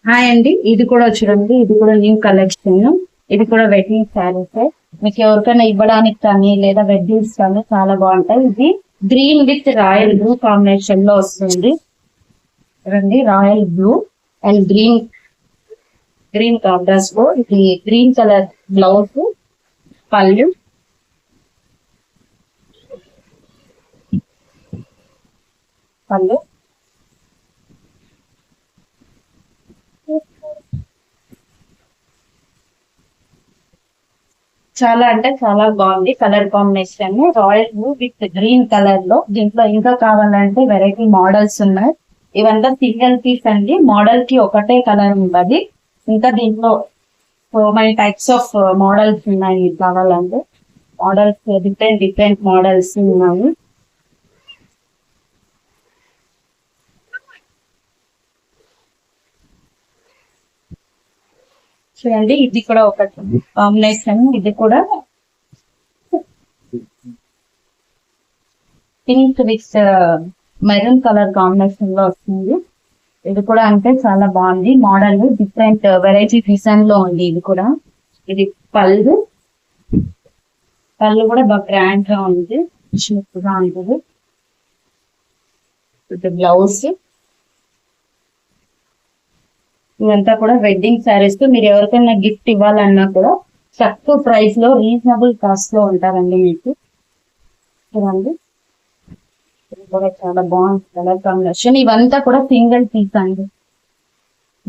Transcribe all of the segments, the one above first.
Hi అండి, ఇది కూడా చూడండి. ఇది కూడా న్యూ కలెక్షన్. ఇది కూడా వెడ్డింగ్ శారీస్. మీకు ఎవరికైనా ఇవ్వడానికి కానీ లేదా వెడ్డింగ్స్ కానీ చాలా బాగుంటాయి. ఇది green with royal blue combination లో వస్తుంది. చూడండి, royal blue and green green contrast లో ఇది గ్రీన్ కలర్ బ్లౌజ్, పళ్ళు, పళ్ళు చాలా అంటే చాలా బాగుంది. Colour combination royal blue with green colour లో. దీంట్లో ఇంకా కావాలంటే వెరైటీ మోడల్స్ ఉన్నాయి. ఇవంతా సింగిల్ పీస్ అండి. మోడల్ కి ఒకటే కలర్ ఉంటుంది. ఇంకా దీంట్లో so money types of models ఉన్నాయి. కావాలంటే మోడల్స్ డిఫరెంట్ డిఫరెంట్ మోడల్స్ ఉన్నాయి. చూడండి, ఇది కూడా ఒక కాంబినేషన్. ఇది కూడా pink with maroon colour combination లో వస్తుంది. ఇది కూడా అంటే చాలా బాగుంది. మోడల్ డిఫరెంట్ వెరైటీ డిజైన్ లో ఉంది. ఇది కూడా ఇది పళ్ళు. పళ్ళు కూడా బాగా గ్రాండ్ గా ఉంది, గా ఉంటుంది. ఇది బ్లౌజ్. ఇవంతా కూడా వెడ్డింగ్ శారీస్. మీరు ఎవరికైనా గిఫ్ట్ ఇవ్వాలన్నా కూడా తక్కువ ప్రైస్ లో రీజనబుల్ కాస్ట్ లో ఉంటారండి మీకు. చూడండి, ఇది కూడా చాలా బాగుంది కలర్ కాంబినేషన్. ఇవంతా కూడా సింగిల్ పీస్ అండి.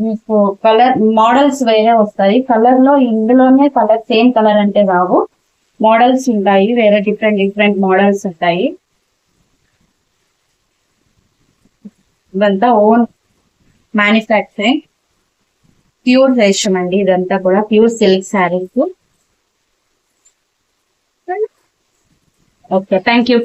మీకు కలర్ మోడల్స్ వేరే వస్తాయి. కలర్ లో ఇందులోనే కలర్ సేమ్ కలర్ అంటే రావు. మోడల్స్ ఉంటాయి, వేరే డిఫరెంట్ డిఫరెంట్ మోడల్స్ ఉంటాయి. ఇదంతా ఓన్ మ్యానుఫ్యాక్చరింగ్, ప్యూర్ రేషం అండి. ఇదంతా కూడా pure silk saris. Okay, thank you.